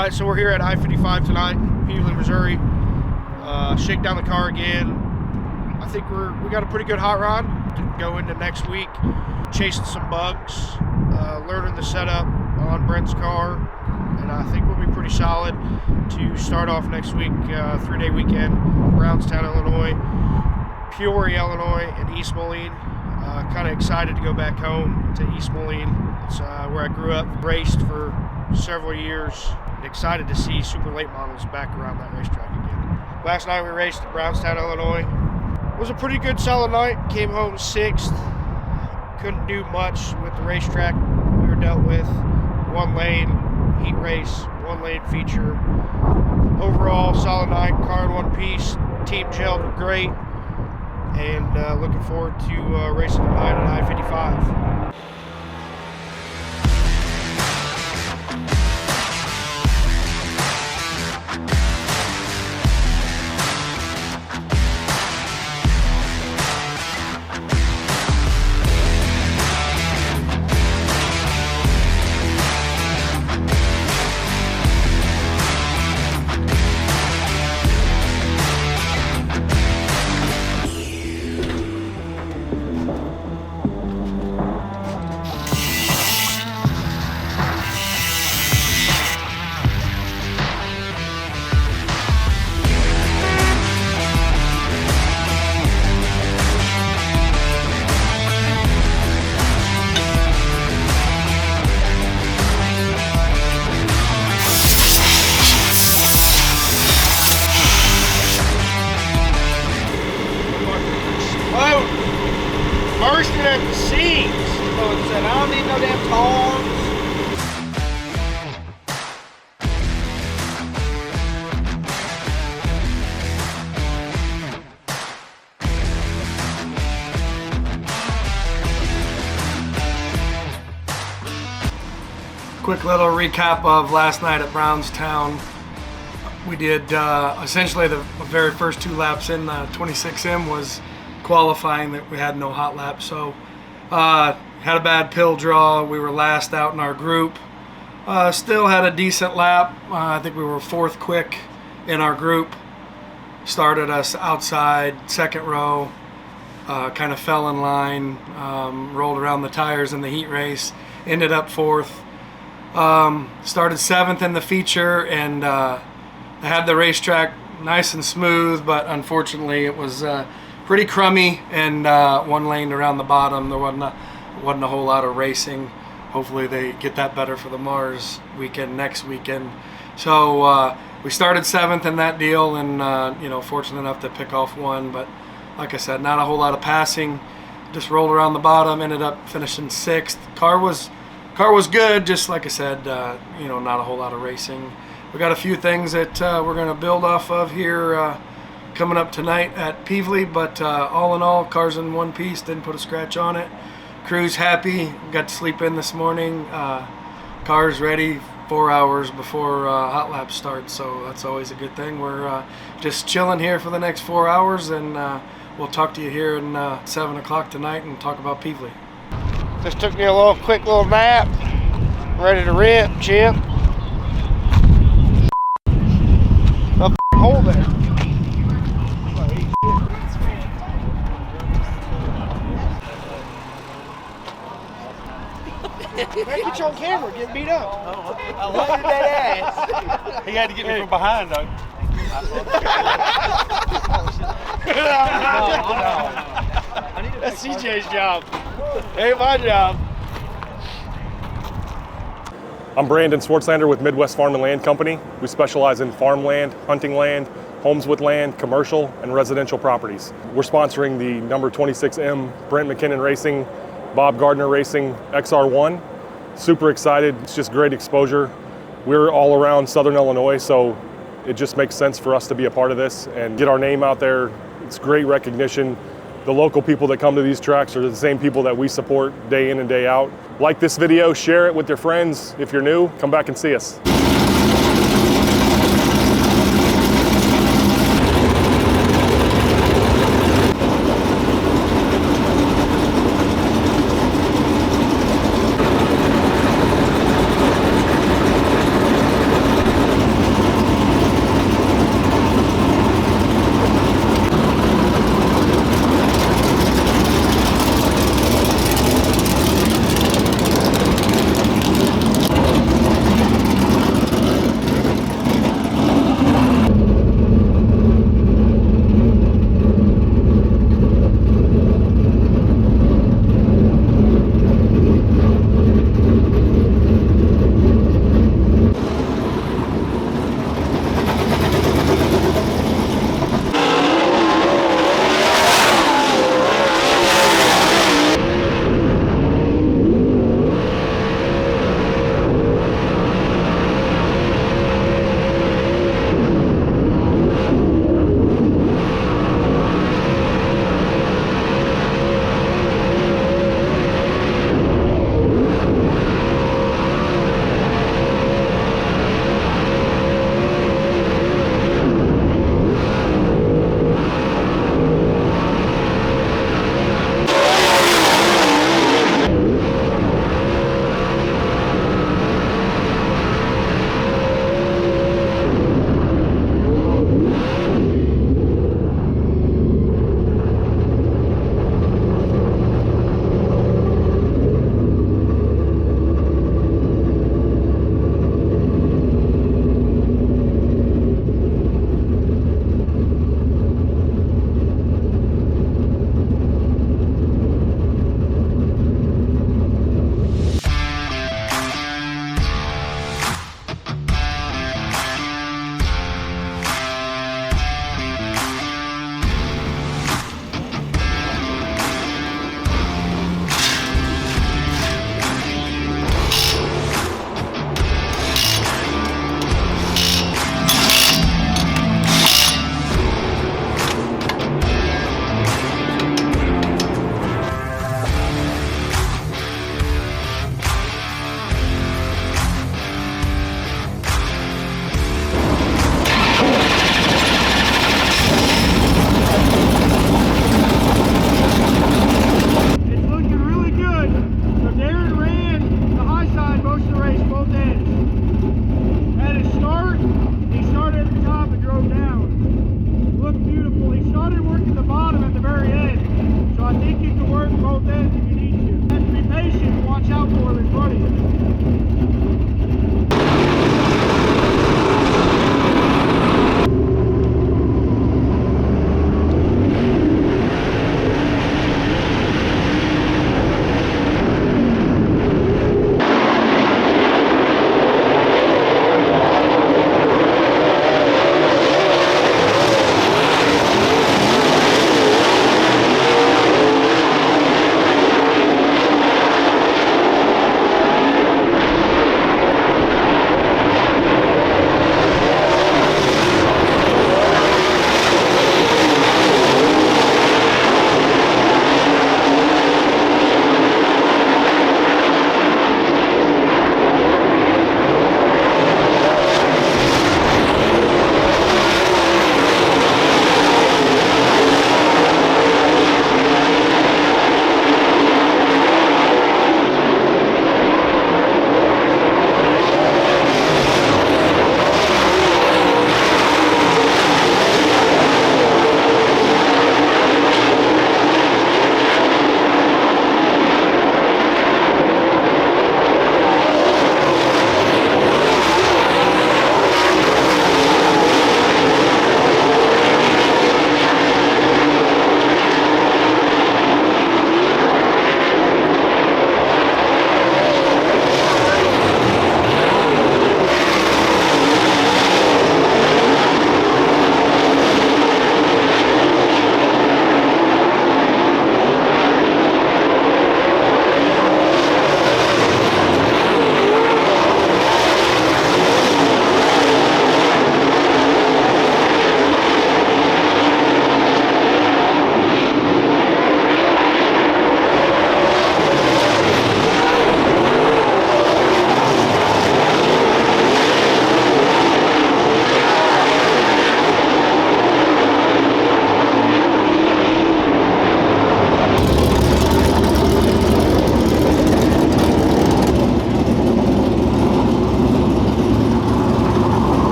Alright, so we're here at I-55 tonight, Pevely, Missouri. Shake down the car again. I think we got a pretty good hot rod to go into next week. Chasing some bugs, learning the setup on Brent's car, and I think we'll be pretty solid to start off next week. 3-day weekend, Brownstown, Illinois, Peoria, Illinois, and East Moline. Kind of excited to go back home to East Moline. It's where I grew up, raced for several years, and excited to see super late models back around that racetrack again. Last night we raced at Brownstown, Illinois. It was a pretty good solid night. Came home 6th. Couldn't do much with the racetrack we were dealt with. 1 lane heat race, 1 lane feature. Overall, solid night. Car in one piece. Team gelled great. And looking forward to racing tonight at I-55. Bursting at the seams. So said, I don't need no damn tongs. Quick little recap of last night at Brownstown. We did essentially the very first 2 laps in the 26M was qualifying that we had no hot lap, so had a bad pill draw. We were last out in our group. Still had a decent lap. I think we were 4th quick in our group. Started us outside, 2nd row, kind of fell in line, rolled around the tires in the heat race, ended up 4th. Started 7th in the feature, and I had the racetrack nice and smooth, but unfortunately it was pretty crummy, and 1 lane around the bottom. There wasn't a whole lot of racing. Hopefully they get that better for the Mars weekend next weekend. So we started 7th in that deal, and you know, fortunate enough to pick off 1. But like I said, not a whole lot of passing. Just rolled around the bottom. Ended up finishing 6th. Car was good. Just like I said, you know, not a whole lot of racing. We got a few things that we're going to build off of here. Coming up tonight at Pevely, but all in all, car's in one piece, didn't put a scratch on it. Crew's happy, got to sleep in this morning. Car's ready 4 hours before hot lap starts, so that's always a good thing. We're just chilling here for the next 4 hours, and we'll talk to you here in 7 o'clock tonight and talk about Pevely. Just took me a quick little nap. Ready to rip, Chip. A hole there. Man, get you on camera, getting beat up. I loaded that ass. He had to get me from behind, though. That's CJ's job. Ain't my job. I'm Brandon Swartzlander with Midwest Farm and Land Company. We specialize in farmland, hunting land, homes with land, commercial, and residential properties. We're sponsoring the number 26M Brent McKinnon Racing, Bob Gardner Racing XR1. Super excited. It's just great exposure. We're all around Southern Illinois, so it just makes sense for us to be a part of this and get our name out there. It's great recognition. The local people that come to these tracks are the same people that we support day in and day out. Like this video, share it with your friends. If you're new, come back and see us.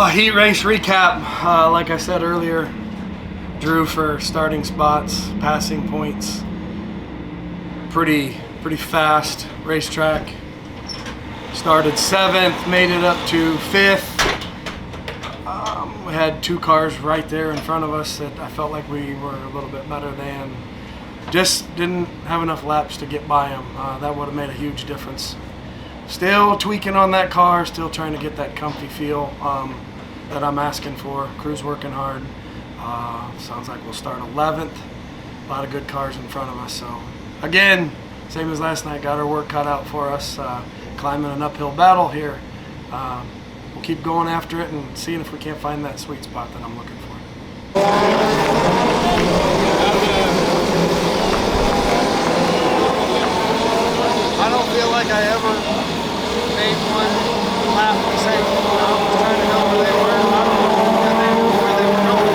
Heat race recap. Like I said earlier, drew for starting spots, passing points. Pretty fast racetrack. Started 7th, made it up to 5th. We had 2 cars right there in front of us that I felt like we were a little bit better than. Just didn't have enough laps to get by them. That would have made a huge difference. Still tweaking on that car, still trying to get that comfy feel that I'm asking for. Crew's working hard. Sounds like we'll start 11th. A lot of good cars in front of us. So again, same as last night, got our work cut out for us. Climbing an uphill battle here. We'll keep going after it and seeing if we can't find that sweet spot that I'm looking for. I don't feel like I ever made one lap the same. I was trying to know where they were. I don't know where they were going.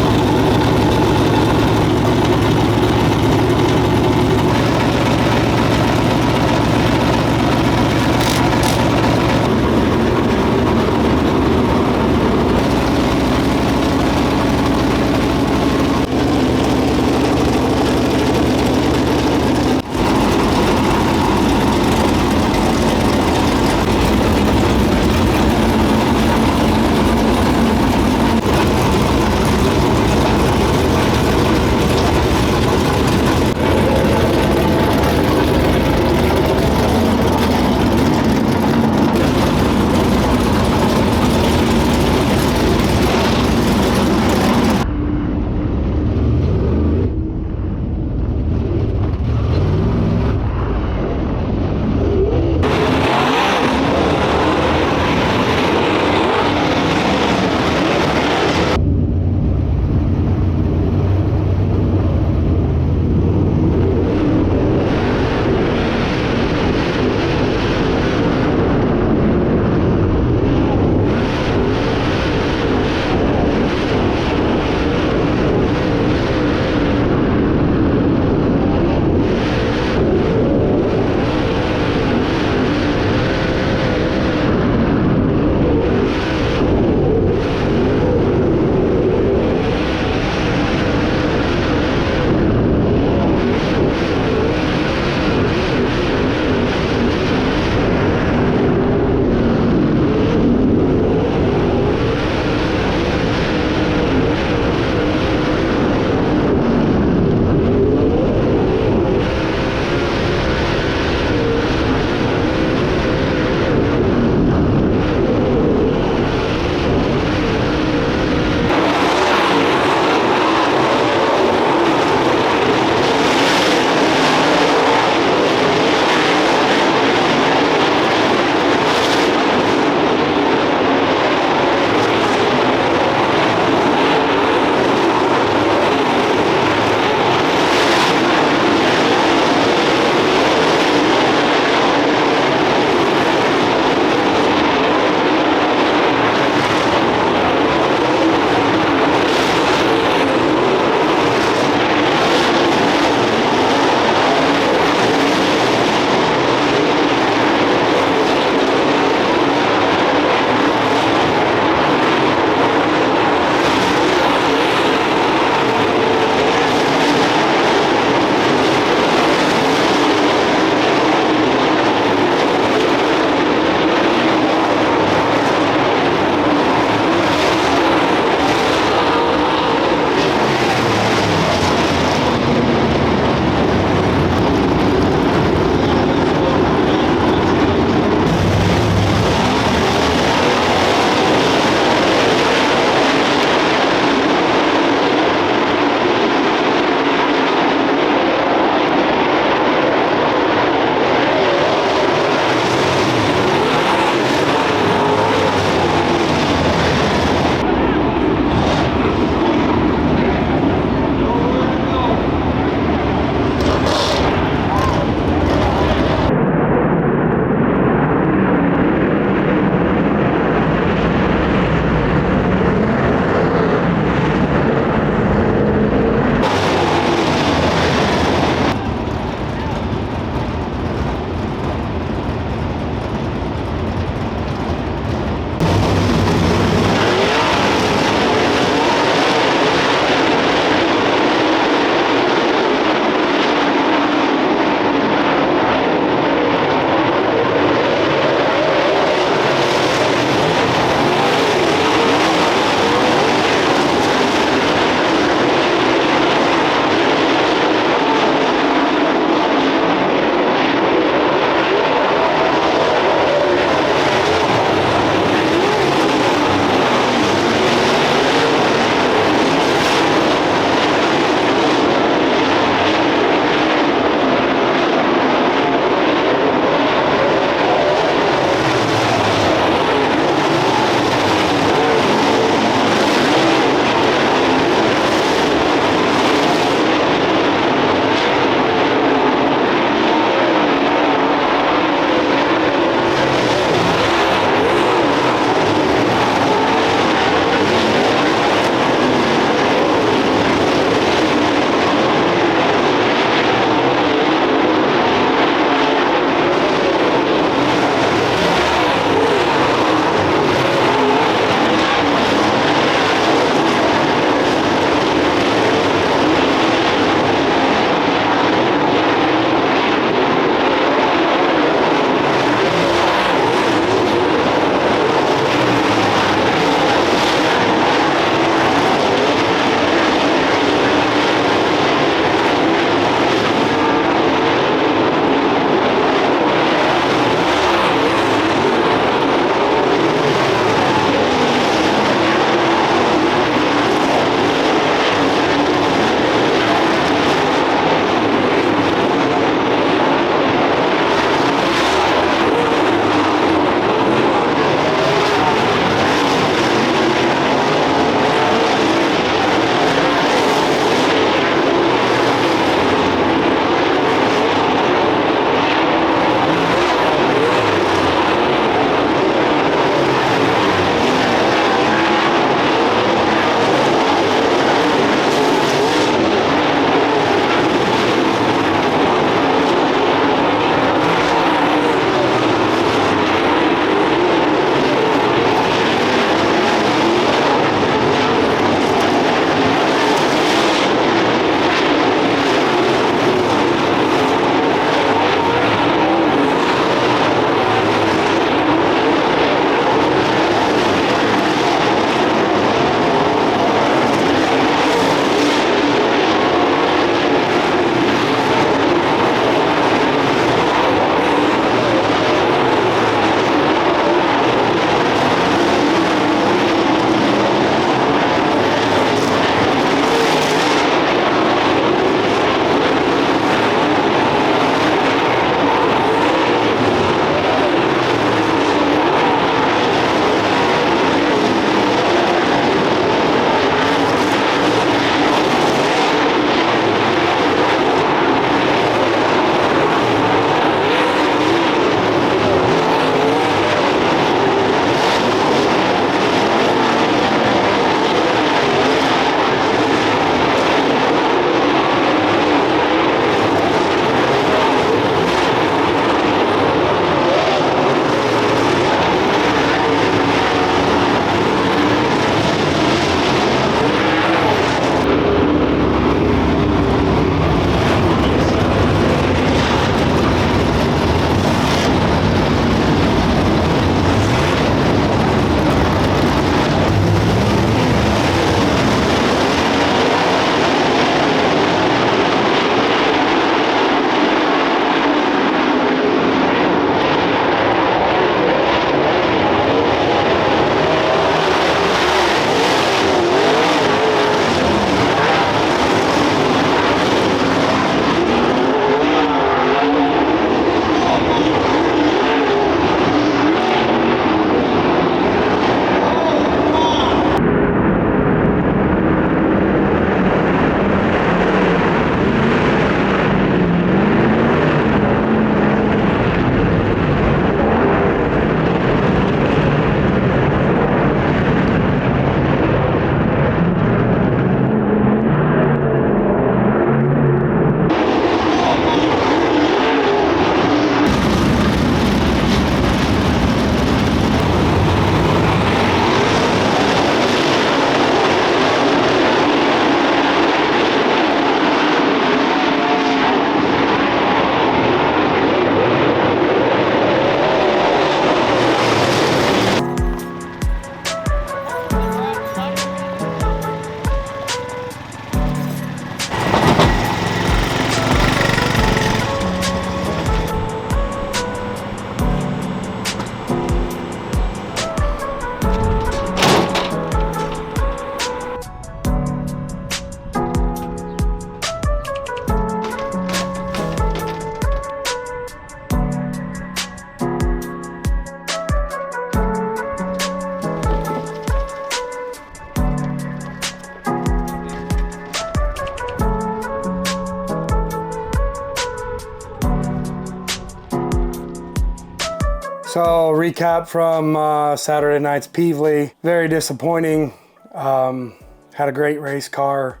So recap from Saturday night's Pevely. Very disappointing. Had a great race car.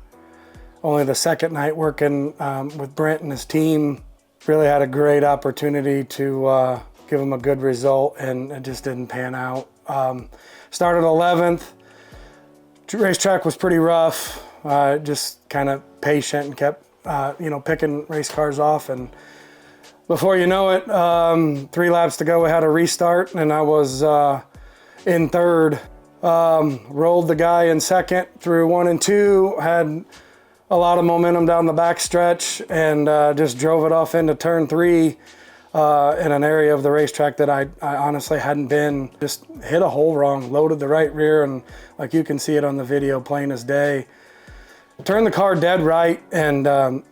Only the second night working with Brent and his team. Really had a great opportunity to give him a good result, and it just didn't pan out. Started 11th. Racetrack was pretty rough. Just kind of patient and kept picking race cars off, and before you know it, 3 laps to go, we had a restart, and I was in third. Rolled the guy in second through 1 and 2, had a lot of momentum down the back stretch, and just drove it off into turn 3 in an area of the racetrack that I honestly hadn't been. Just hit a hole wrong, loaded the right rear, and like you can see it on the video plain as day. Turned the car dead right, and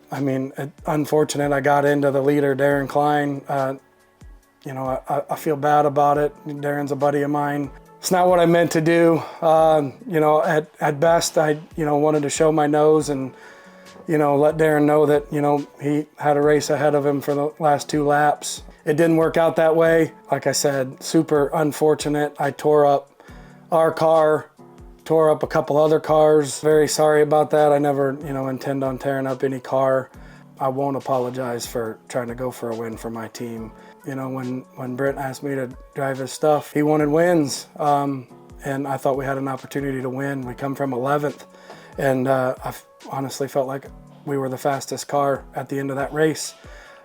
I mean, unfortunate I got into the leader, Darren Klein. I feel bad about it. Darren's a buddy of mine. It's not what I meant to do. At best, I wanted to show my nose and let Darren know that he had a race ahead of him for the last 2 laps. It didn't work out that way. Like I said, super unfortunate. I tore up our car, tore up a couple other cars. Very sorry about that. I never intend on tearing up any car. I won't apologize for trying to go for a win for my team. When Brent asked me to drive his stuff, he wanted wins, and I thought we had an opportunity to win. We come from 11th, and I honestly felt like we were the fastest car at the end of that race,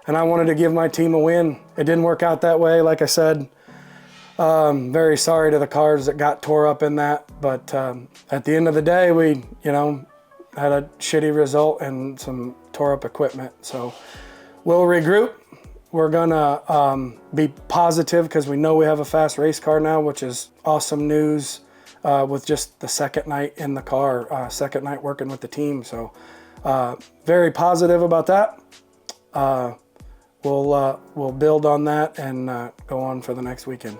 and I wanted to give my team a win. It didn't work out that way, like I said. Very sorry to the cars that got tore up in that, but at the end of the day, we had a shitty result and some tore up equipment. So we'll regroup. We're gonna be positive because we know we have a fast race car now, which is awesome news with just the second night in the car, second night working with the team. So very positive about that. We'll build on that and go on for the next weekend.